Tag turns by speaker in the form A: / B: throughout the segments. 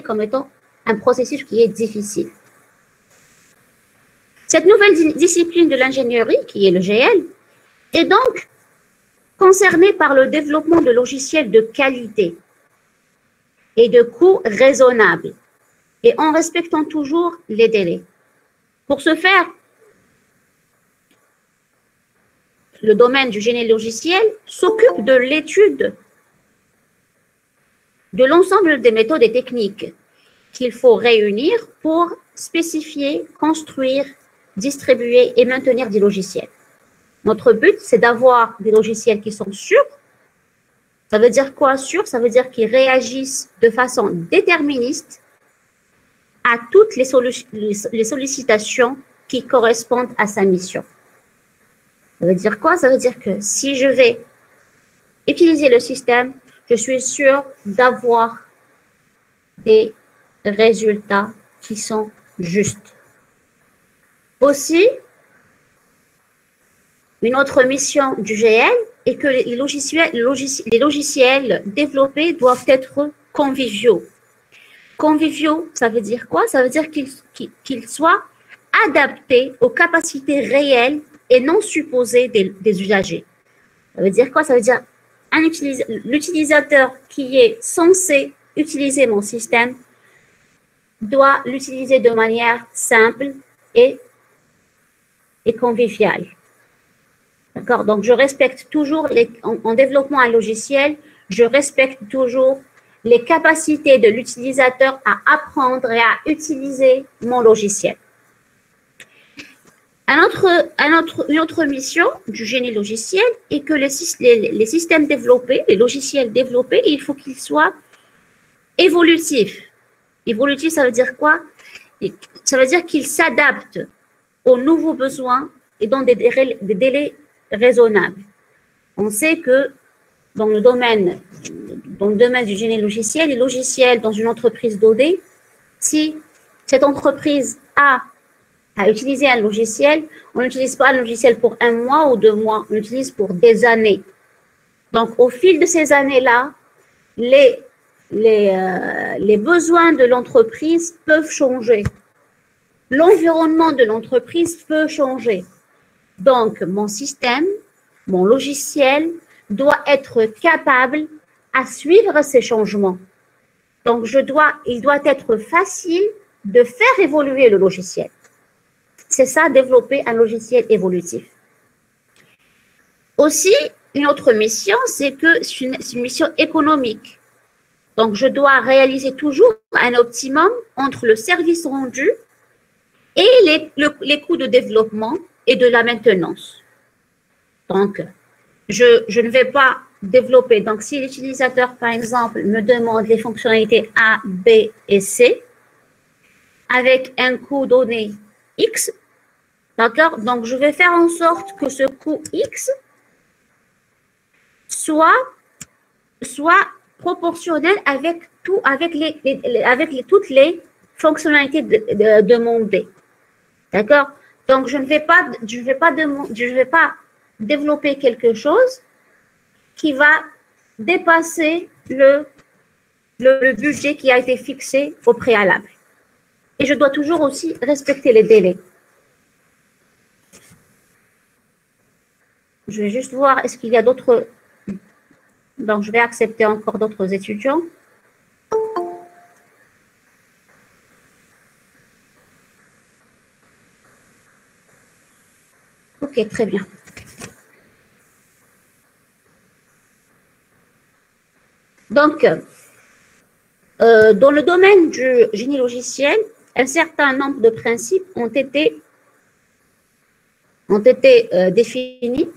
A: comme étant un processus qui est difficile. Cette nouvelle discipline de l'ingénierie, qui est le GL, est donc concernée par le développement de logiciels de qualité et de coûts raisonnables, et en respectant toujours les délais. Pour ce faire, le domaine du génie logiciel s'occupe de l'étude de l'ensemble des méthodes et techniques qu'il faut réunir pour spécifier, construire, distribuer et maintenir des logiciels. Notre but, c'est d'avoir des logiciels qui sont sûrs. Ça veut dire quoi, sûr? Ça veut dire qu'ils réagissent de façon déterministe à toutes les sollicitations qui correspondent à sa mission. Ça veut dire quoi? Ça veut dire que si je vais utiliser le système, je suis sûr d'avoir des résultats qui sont justes. Aussi, une autre mission du GL est que les logiciels développés doivent être conviviaux. Conviviaux, ça veut dire quoi? Ça veut dire qu'ils soient adaptés aux capacités réelles et non supposées des usagers. Ça veut dire quoi? Ça veut dire l'utilisateur qui est censé utiliser mon système doit l'utiliser de manière simple et conviviale. D'accord? Donc, je respecte toujours, en développant un logiciel, je respecte toujours les capacités de l'utilisateur à apprendre et à utiliser mon logiciel. Une autre mission du génie logiciel est que les systèmes développés, les logiciels développés, il faut qu'ils soient évolutifs. Évolutif, ça veut dire quoi? Ça veut dire qu'ils s'adaptent aux nouveaux besoins et dans des délais raisonnables. On sait que dans le domaine du génie logiciel, les logiciels dans une entreprise donnée, si cette entreprise a à utiliser un logiciel, on n'utilise pas un logiciel pour 1 mois ou 2 mois, on l'utilise pour des années. Donc, au fil de ces années-là, les besoins de l'entreprise peuvent changer. L'environnement de l'entreprise peut changer. Donc, mon système, mon logiciel doit être capable à suivre ces changements. Donc, il doit être facile de faire évoluer le logiciel. C'est ça, développer un logiciel évolutif. Aussi, une autre mission, c'est que c'est une mission économique. Donc, je dois réaliser toujours un optimum entre le service rendu et les coûts de développement et de la maintenance. Donc, je ne vais pas développer. Donc, si l'utilisateur, par exemple, me demande les fonctionnalités A, B et C, avec un coût donné X, d'accord? Donc, je vais faire en sorte que ce coût X soit proportionnel avec toutes les fonctionnalités demandées. D'accord? Donc, je ne vais pas développer quelque chose qui va dépasser le budget qui a été fixé au préalable. Et je dois toujours aussi respecter les délais. Je vais juste voir, est-ce qu'il y a d'autres... Donc, je vais accepter encore d'autres étudiants. Ok, très bien. Donc, dans le domaine du génie logiciel, un certain nombre de principes ont été définis.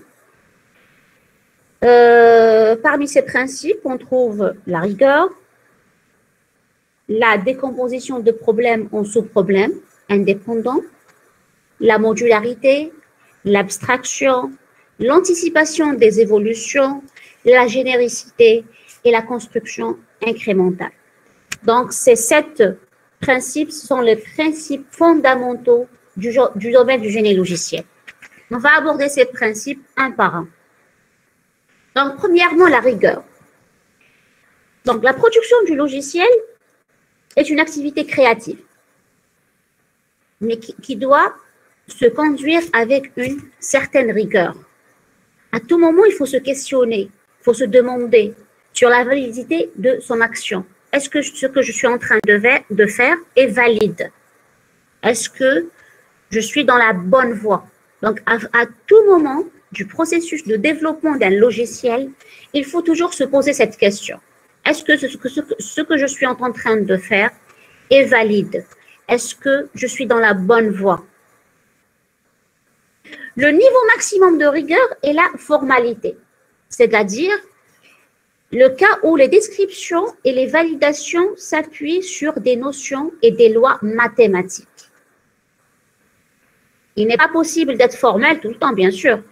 A: Parmi ces principes, on trouve la rigueur, la décomposition de problèmes en sous-problèmes indépendants, la modularité, l'abstraction, l'anticipation des évolutions, la généricité et la construction incrémentale. Donc, ces 7 principes sont les principes fondamentaux du domaine du génie logiciel. On va aborder ces principes un par un. Donc, premièrement, la rigueur. Donc, la production du logiciel est une activité créative, mais qui doit se conduire avec une certaine rigueur. À tout moment, il faut se questionner, il faut se demander sur la validité de son action. Est-ce que ce que je suis en train de faire est valide? Est-ce que je suis dans la bonne voie? Donc, à tout moment du processus de développement d'un logiciel, il faut toujours se poser cette question. Est-ce que ce que je suis en train de faire est valide? Est-ce que je suis dans la bonne voie? Le niveau maximum de rigueur est la formalité, c'est-à-dire le cas où les descriptions et les validations s'appuient sur des notions et des lois mathématiques. Il n'est pas possible d'être formel tout le temps, bien sûr.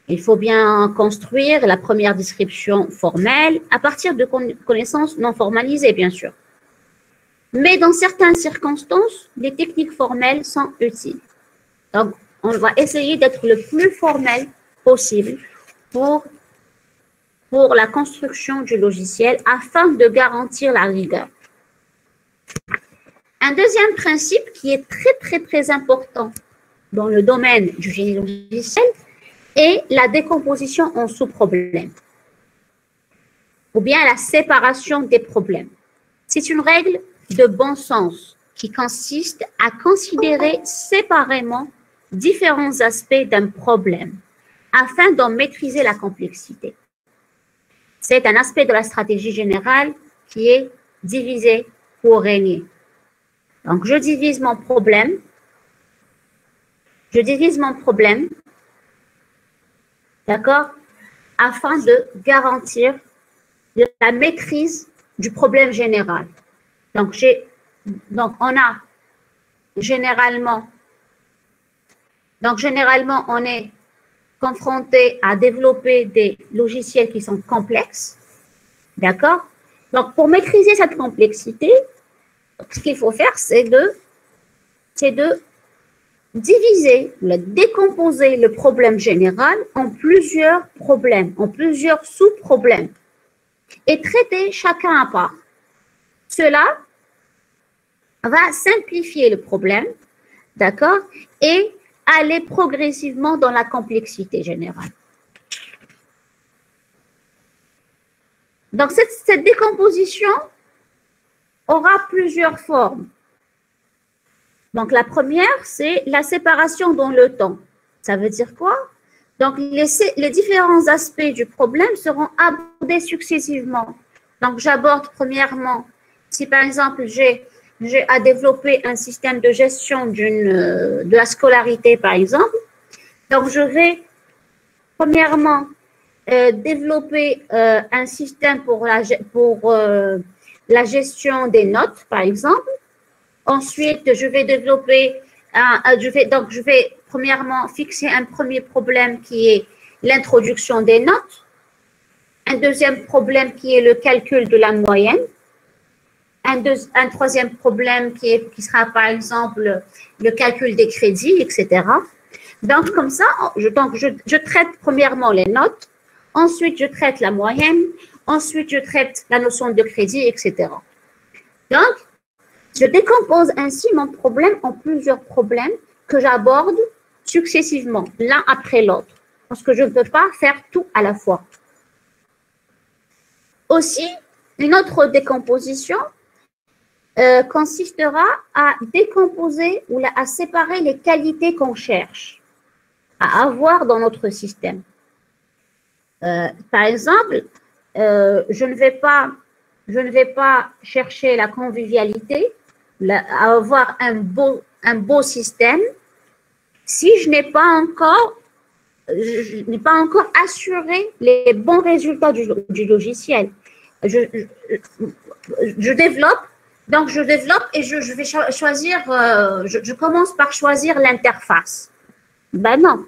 A: Il faut bien construire la première description formelle à partir de connaissances non formalisées, bien sûr. Mais dans certaines circonstances, les techniques formelles sont utiles. Donc, on va essayer d'être le plus formel possible pour la construction du logiciel afin de garantir la rigueur. Un deuxième principe qui est très important dans le domaine du génie logiciel est la décomposition en sous-problèmes ou bien la séparation des problèmes. C'est une règle de bon sens qui consiste à considérer séparément différents aspects d'un problème afin d'en maîtriser la complexité. C'est un aspect de la stratégie générale qui est diviser pour régner. Donc, je divise mon problème, d'accord, afin de garantir la maîtrise du problème général. Donc, on a généralement, on est confronté à développer des logiciels qui sont complexes, d'accord? Donc, pour maîtriser cette complexité, ce qu'il faut faire, c'est de diviser, de décomposer le problème général en plusieurs problèmes, en plusieurs sous-problèmes, et traiter chacun à part. Cela va simplifier le problème, d'accord, et aller progressivement dans la complexité générale. Donc, cette décomposition aura plusieurs formes. Donc, la première, c'est la séparation dans le temps. Ça veut dire quoi? Donc, les différents aspects du problème seront abordés successivement. Donc, j'aborde premièrement, si par exemple, j'ai à développer un système de gestion de la scolarité, par exemple. Donc, je vais premièrement développer un système pour la gestion des notes, par exemple. Ensuite, je vais développer, je vais premièrement fixer un premier problème qui est l'introduction des notes. Un deuxième problème qui est le calcul de la moyenne. Un troisième problème qui sera par exemple le calcul des crédits, etc. Donc comme ça, je traite premièrement les notes, ensuite je traite la moyenne, ensuite je traite la notion de crédit, etc. Donc, je décompose ainsi mon problème en plusieurs problèmes que j'aborde successivement, l'un après l'autre, parce que je ne peux pas faire tout à la fois. Aussi, une autre décomposition consistera à décomposer ou à séparer les qualités qu'on cherche à avoir dans notre système. Par exemple, je ne vais pas chercher la convivialité, à avoir un beau système si je n'ai pas encore assuré les bons résultats du logiciel. Je développe. Donc, je développe et je vais choisir, je commence par choisir l'interface. Ben non,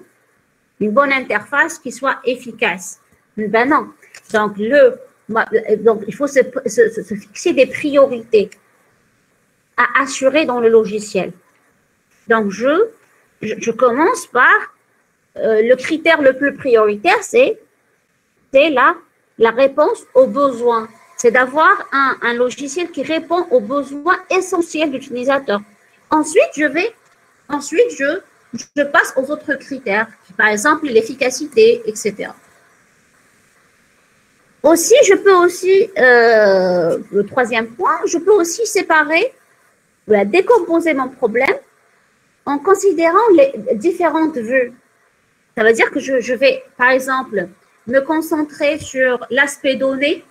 A: une bonne interface qui soit efficace. Ben non. Donc, il faut se fixer des priorités à assurer dans le logiciel. Donc, je commence par le critère le plus prioritaire, c'est la réponse aux besoins. C'est d'avoir un logiciel qui répond aux besoins essentiels de l'utilisateur. Ensuite, je passe aux autres critères, par exemple l'efficacité, etc. Aussi, le troisième point, je peux aussi séparer, décomposer mon problème en considérant les différentes vues. Ça veut dire que je vais, par exemple, me concentrer sur l'aspect données.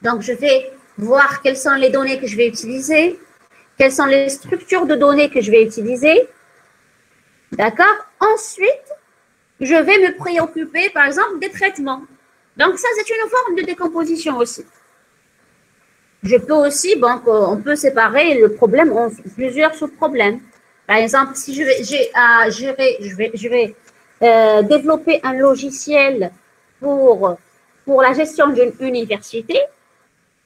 A: Donc, je vais voir quelles sont les données que je vais utiliser, quelles sont les structures de données que je vais utiliser. D'accord? Ensuite, je vais me préoccuper, par exemple, des traitements. Donc, ça, c'est une forme de décomposition aussi. Je peux aussi, donc, on peut séparer le problème en plusieurs sous-problèmes. Par exemple, si je vais développer un logiciel pour la gestion d'une université,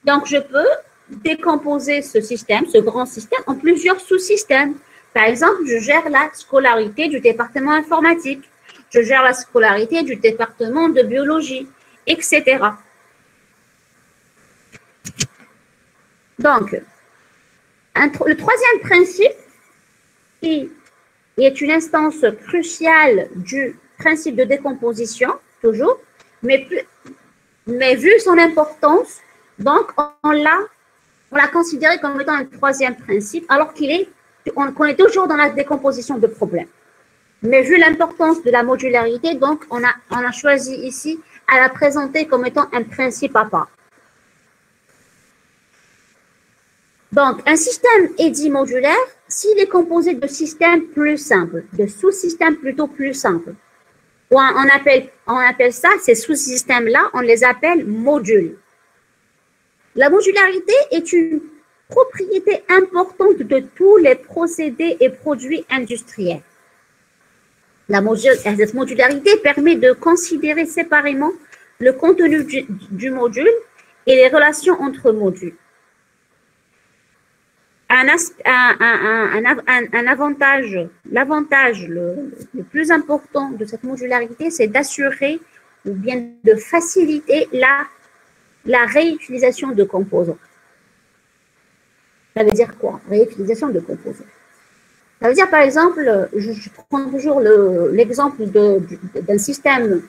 A: donc je peux décomposer ce système, ce grand système, en plusieurs sous-systèmes. Par exemple, je gère la scolarité du département informatique, je gère la scolarité du département de biologie, etc. Donc, le troisième principe, qui est une instance cruciale du principe de décomposition, toujours, mais vu son importance, donc on l'a considéré comme étant un troisième principe, alors qu'on est toujours dans la décomposition de problèmes. Mais vu l'importance de la modularité, donc on a choisi ici à la présenter comme étant un principe à part. Donc, un système est dit modulaire s'il est composé de systèmes plus simples, de sous-systèmes plutôt plus simples. On appelle ça, ces sous-systèmes-là, on les appelle modules. La modularité est une propriété importante de tous les procédés et produits industriels. Cette modularité permet de considérer séparément le contenu du module et les relations entre modules. L'avantage le plus important de cette modularité, c'est d'assurer ou bien de faciliter la réutilisation de composants. Ça veut dire quoi? Réutilisation de composants. Ça veut dire, par exemple, je prends toujours l'exemple d'un système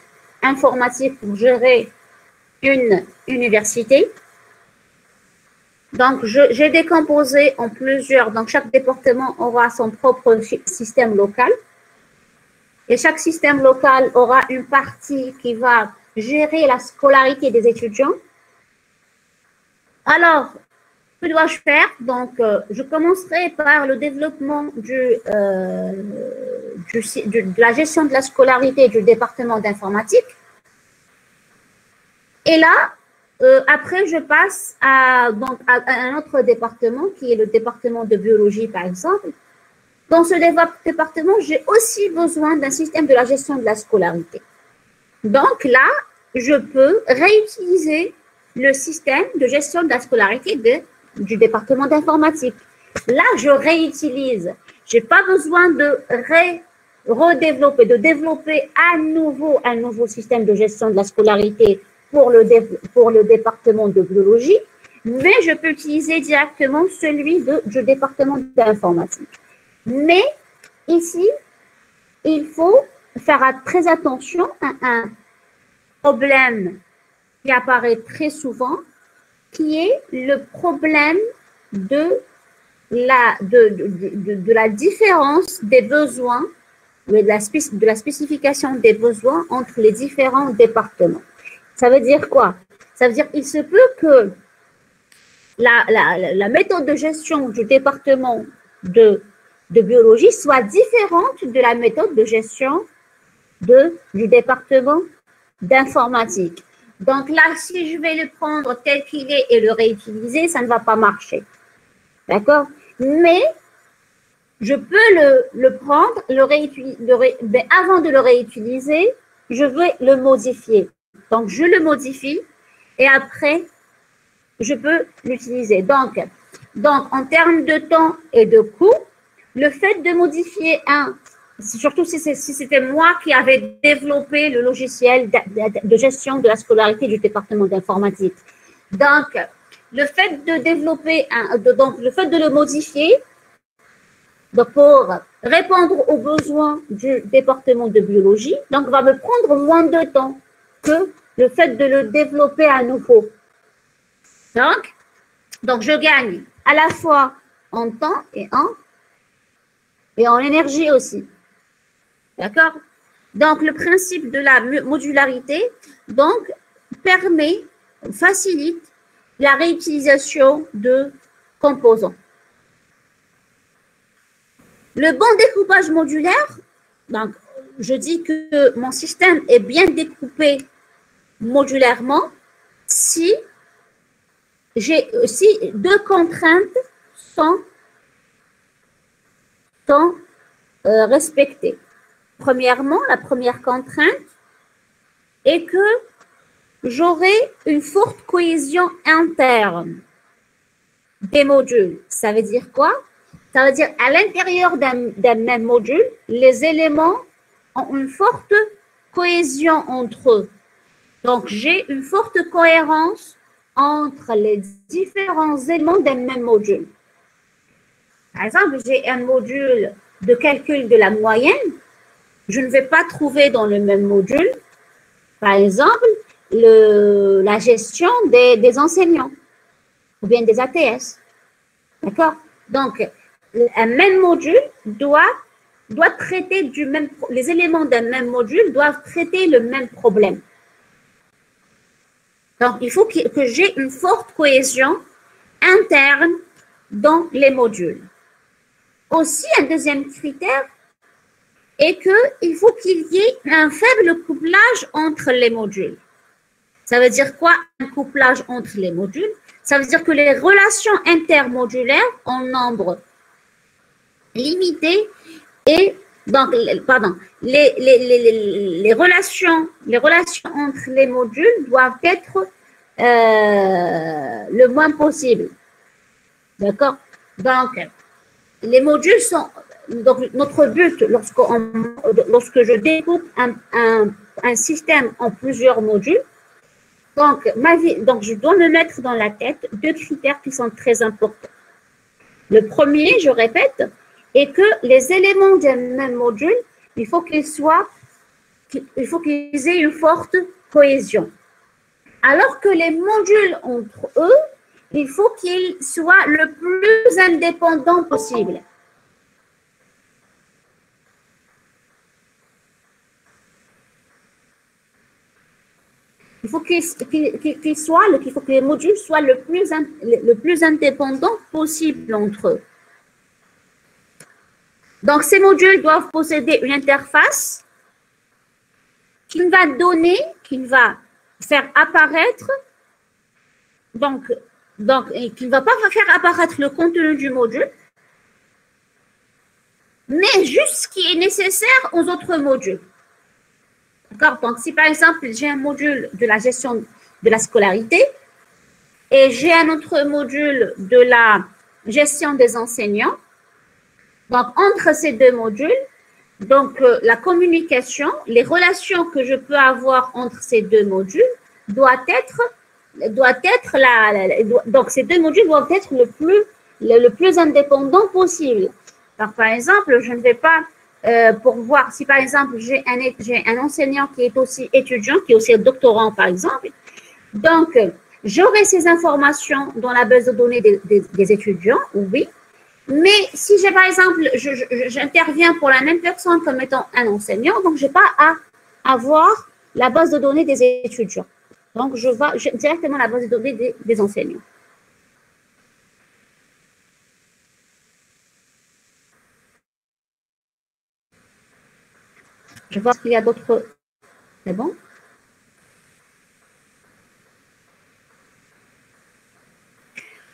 A: informatique pour gérer une université. Donc, j'ai décomposé en plusieurs. Donc, chaque département aura son propre système local. Et chaque système local aura une partie qui va gérer la scolarité des étudiants. Alors, que dois-je faire? Donc, je commencerai par le développement de la gestion de la scolarité du département d'informatique. Et là, après, je passe à un autre département qui est le département de biologie, par exemple. Dans ce département, j'ai aussi besoin d'un système de la gestion de la scolarité. Donc là, je peux réutiliser le système de gestion de la scolarité du département d'informatique. Là, je réutilise. Je n'ai pas besoin de développer à nouveau un nouveau système de gestion de la scolarité pour le département de biologie, mais je peux utiliser directement celui du département d'informatique. Mais ici, il faut faire très attention à un problème qui apparaît très souvent, qui est le problème de la différence des besoins, de la spécification des besoins entre les différents départements. Ça veut dire quoi? Ça veut dire qu'il se peut que la méthode de gestion du département de biologie soit différente de la méthode de gestion du département d'informatique. Donc là, si je vais le prendre tel qu'il est et le réutiliser, ça ne va pas marcher. D'accord? Mais je peux le prendre, mais avant de le réutiliser, je vais le modifier. Donc, je le modifie et après, je peux l'utiliser. Donc, en termes de temps et de coût, le fait de modifier surtout si c'était moi qui avais développé le logiciel de gestion de la scolarité du département d'informatique. Donc, le fait de développer, donc le fait de le modifier, donc pour répondre aux besoins du département de biologie, donc va me prendre moins de temps que le fait de le développer à nouveau. Donc je gagne à la fois en temps et en énergie aussi. D'accord? Donc, le principe de la modularité, donc, facilite la réutilisation de composants. Le bon découpage modulaire, donc, je dis que mon système est bien découpé modulairement si deux contraintes sont respectées. Premièrement, la première contrainte est que j'aurai une forte cohésion interne des modules. Ça veut dire quoi? Ça veut dire à l'intérieur d'un même module, les éléments ont une forte cohésion entre eux. Donc, j'ai une forte cohérence entre les différents éléments d'un même module. Par exemple, j'ai un module de calcul de la moyenne. Je ne vais pas trouver dans le même module, par exemple, la gestion des enseignants ou bien des ATS. D'accord? Donc, un même module doit traiter les éléments d'un même module doivent traiter le même problème. Donc, il faut que j'ai une forte cohésion interne dans les modules. Aussi, un deuxième critère est qu'il faut qu'il y ait un faible couplage entre les modules. Ça veut dire quoi, un couplage entre les modules? Ça veut dire que les relations intermodulaires en nombre limité et donc, pardon, les relations entre les modules doivent être le moins possible. D'accord? Donc, les modules sont... Donc, notre but, lorsque je découpe un système en plusieurs modules, donc je dois me mettre dans la tête deux critères qui sont très importants. Le premier, je répète, est que les éléments d'un même module, il faut qu'ils aient une forte cohésion. Alors que les modules entre eux, il faut qu'ils soient le plus indépendants possible. Il faut que les modules soient le plus indépendants possible entre eux. Donc, ces modules doivent posséder une interface qui va faire apparaître, qui ne va pas faire apparaître le contenu du module, mais juste ce qui est nécessaire aux autres modules. D'accord? Donc, si par exemple, j'ai un module de la gestion de la scolarité et j'ai un autre module de la gestion des enseignants, donc entre ces deux modules, donc la communication, les relations que je peux avoir entre ces deux modules donc ces deux modules doivent être le plus indépendant possible. Donc, par exemple, je ne vais pas pour voir si par exemple j'ai un enseignant qui est aussi étudiant, qui est aussi doctorant par exemple, donc j'aurai ces informations dans la base de données des étudiants, oui, mais si j'ai par exemple, j'interviens pour la même personne comme étant un enseignant, donc je n'ai pas à avoir la base de données des étudiants. Donc je vais directement à la base de données des enseignants. Je vois qu'il y a d'autres. C'est bon?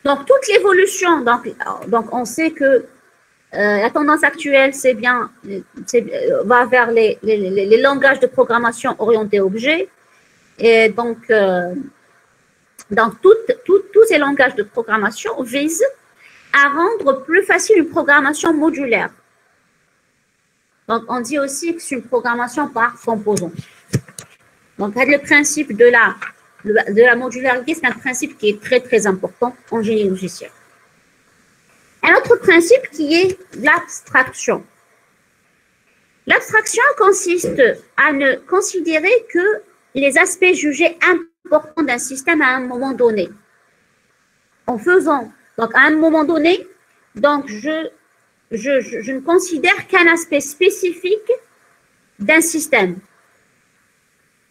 A: Donc, toute l'évolution, donc on sait que la tendance actuelle, va vers les langages de programmation orientés objets. Et donc tous ces langages de programmation visent à rendre plus facile une programmation modulaire. Donc, on dit aussi que c'est une programmation par composants. Donc, le principe de la modularité, c'est un principe qui est très, très important en génie logiciel. Un autre principe qui est l'abstraction. L'abstraction consiste à ne considérer que les aspects jugés importants d'un système à un moment donné. En faisant, donc à un moment donné, donc je ne considère qu'un aspect spécifique d'un système.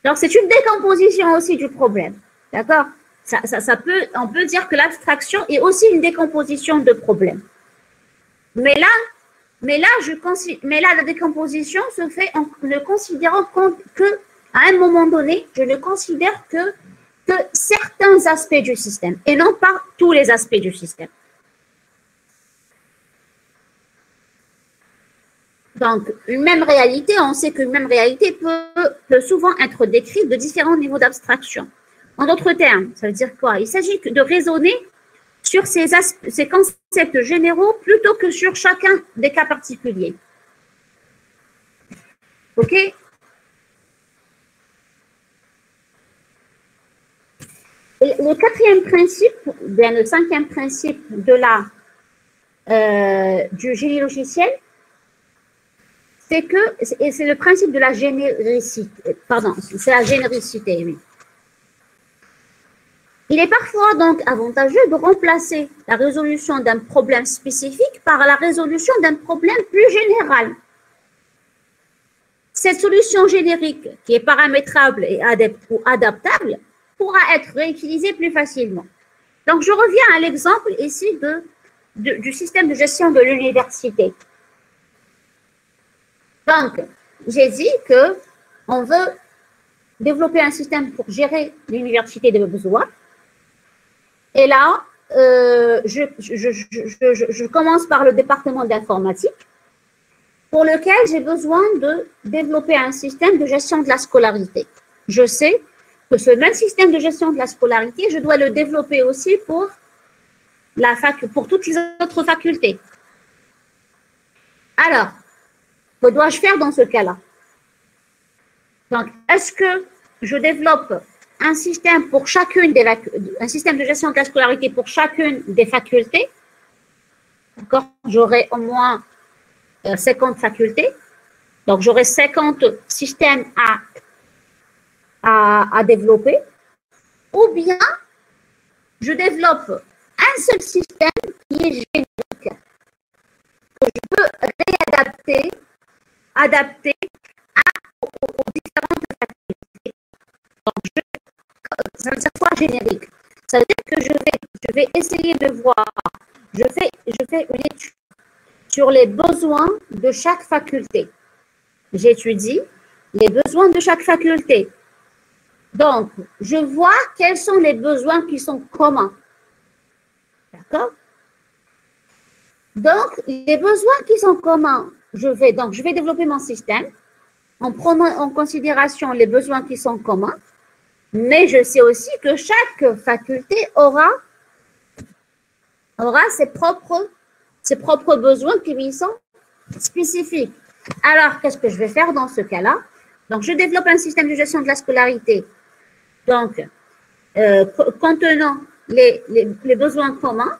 A: Donc, c'est une décomposition aussi du problème. D'accord? On peut dire que l'abstraction est aussi une décomposition de problème. Mais là, la décomposition se fait en ne considérant que, à un moment donné, je ne considère que certains aspects du système et non pas tous les aspects du système. Donc, une même réalité, on sait qu'une même réalité peut souvent être décrite de différents niveaux d'abstraction. En d'autres termes, ça veut dire quoi? Il s'agit de raisonner sur ces concepts généraux plutôt que sur chacun des cas particuliers. OK? Et le quatrième principe, bien le cinquième principe du génie logiciel, c'est le principe de la généricité. Pardon, c'est la généricité, oui. Il est parfois donc avantageux de remplacer la résolution d'un problème spécifique par la résolution d'un problème plus général. Cette solution générique, qui est paramétrable et adaptable, pourra être réutilisée plus facilement. Donc, je reviens à l'exemple ici du système de gestion de l'université. Donc, j'ai dit qu'on veut développer un système pour gérer l'université des besoins. Et là, je commence par le département d'informatique pour lequel j'ai besoin de développer un système de gestion de la scolarité. Je sais que ce même système de gestion de la scolarité, je dois le développer aussi pour toutes les autres facultés. Alors, que dois-je faire dans ce cas-là? Donc, est-ce que je développe un système un système de gestion de la scolarité pour chacune des facultés? D'accord? J'aurai au moins 50 facultés. Donc, j'aurai 50 systèmes à développer. Ou bien, je développe un seul système qui est générique, que je peux réadapter aux différentes facultés. Donc, ça veut dire quoi générique? Ça veut dire que je vais essayer de voir, je fais une étude sur les besoins de chaque faculté. J'étudie les besoins de chaque faculté. Donc, je vois quels sont les besoins qui sont communs. D'accord? Donc, les besoins qui sont communs, je vais développer mon système en prenant en considération les besoins qui sont communs, mais je sais aussi que chaque faculté aura ses propres besoins qui lui sont spécifiques. Alors, qu'est-ce que je vais faire dans ce cas-là? Donc, je développe un système de gestion de la scolarité, donc, contenant les besoins communs.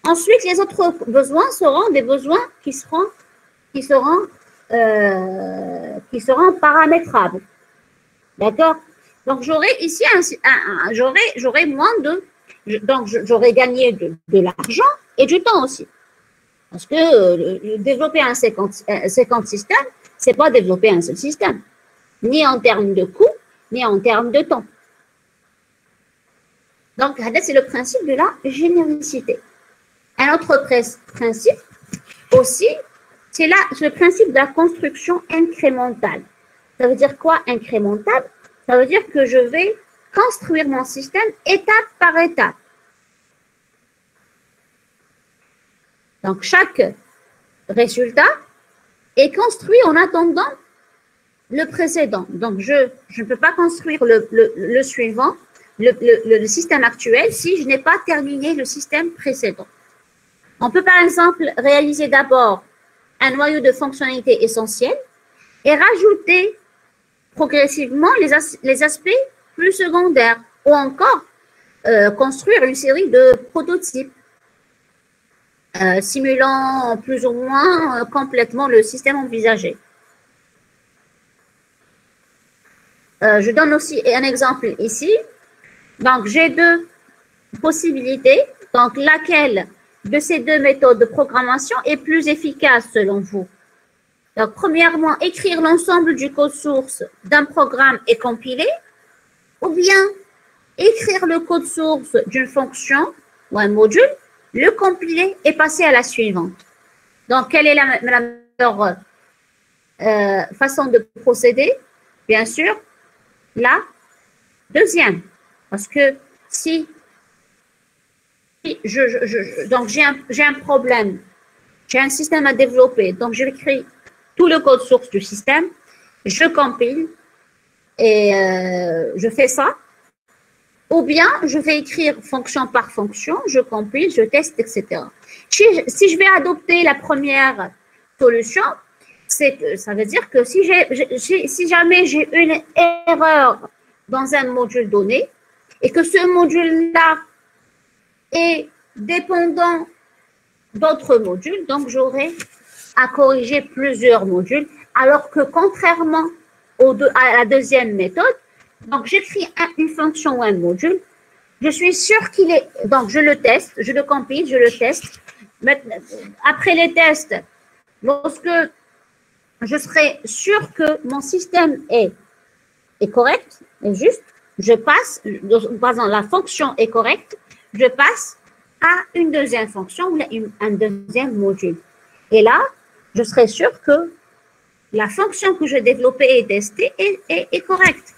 A: Ensuite, les autres besoins seront des besoins qui seront paramétrables. D'accord? Donc, j'aurai ici j'aurai moins donc j'aurai gagné de l'argent et du temps aussi. Parce que développer un 50 systèmes, c'est pas développer un seul système, ni en termes de coût, ni en termes de temps. Donc, c'est le principe de la généricité. Un autre principe aussi, c'est le principe de la construction incrémentale. Ça veut dire quoi, incrémentale? Ça veut dire que je vais construire mon système étape par étape. Donc, chaque résultat est construit en attendant le précédent. Donc, je ne peux pas construire le suivant, le système actuel, si je n'ai pas terminé le système précédent. On peut par exemple réaliser d'abord un noyau de fonctionnalité essentielle et rajouter progressivement les aspects plus secondaires ou encore construire une série de prototypes simulant plus ou moins complètement le système envisagé. Je donne aussi un exemple ici. Donc, j'ai deux possibilités. Donc, laquelle de ces deux méthodes de programmation est plus efficace selon vous? Donc, premièrement, écrire l'ensemble du code source d'un programme et compiler, ou bien écrire le code source d'une fonction ou un module, le compiler et passer à la suivante. Donc, quelle est la meilleure façon de procéder? Bien sûr, la deuxième. Parce que si donc j'ai un problème, j'ai un système à développer, donc j'écris tout le code source du système, je compile et je fais ça. Ou bien, je vais écrire fonction par fonction, je compile, je teste, etc. Si je vais adopter la première solution, ça veut dire que si jamais j'ai une erreur dans un module donné et que ce module-là est dépendant d'autres modules, donc j'aurai à corriger plusieurs modules, alors que contrairement à la deuxième méthode, donc j'écris une fonction ou un module, je suis sûre qu'il est, donc je le teste, je le compile, je le teste. Maintenant, après les tests, lorsque je serai sûre que mon système est correct, est juste, je passe, par exemple la fonction est correcte, je passe à une deuxième fonction ou un deuxième module. Et là, je serai sûre que la fonction que je développais et testée est correcte.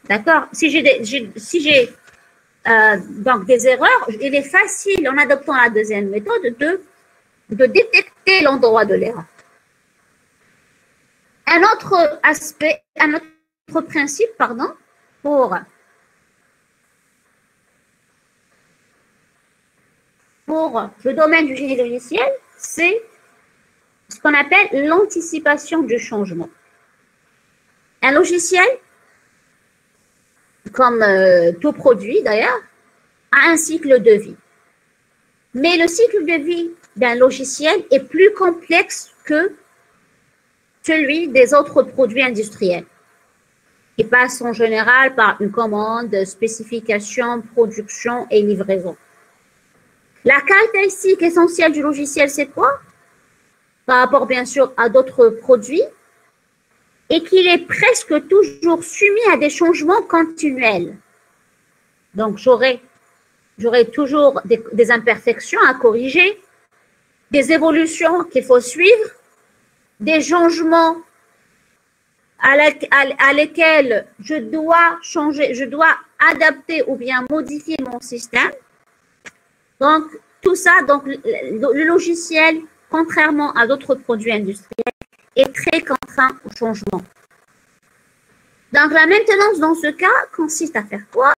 A: D'accord? Si j'ai donc des erreurs, il est facile, en adoptant la deuxième méthode, de détecter l'endroit de l'erreur. Un autre aspect, un autre principe, pardon, pour le domaine du génie logiciel, c'est ce qu'on appelle l'anticipation du changement. Un logiciel, comme tout produit d'ailleurs, a un cycle de vie. Mais le cycle de vie d'un logiciel est plus complexe que celui des autres produits industriels. Il passe en général par une commande, spécification, production et livraison. La caractéristique essentielle du logiciel, c'est quoi? Par rapport bien sûr à d'autres produits, et qu'il est presque toujours soumis à des changements continuels. Donc, j'aurai toujours des imperfections à corriger, des évolutions qu'il faut suivre, des changements à lesquels je dois changer, je dois adapter ou bien modifier mon système. Donc, tout ça, donc le logiciel, contrairement à d'autres produits industriels, est très contraint au changement. Donc, la maintenance dans ce cas consiste à faire quoi?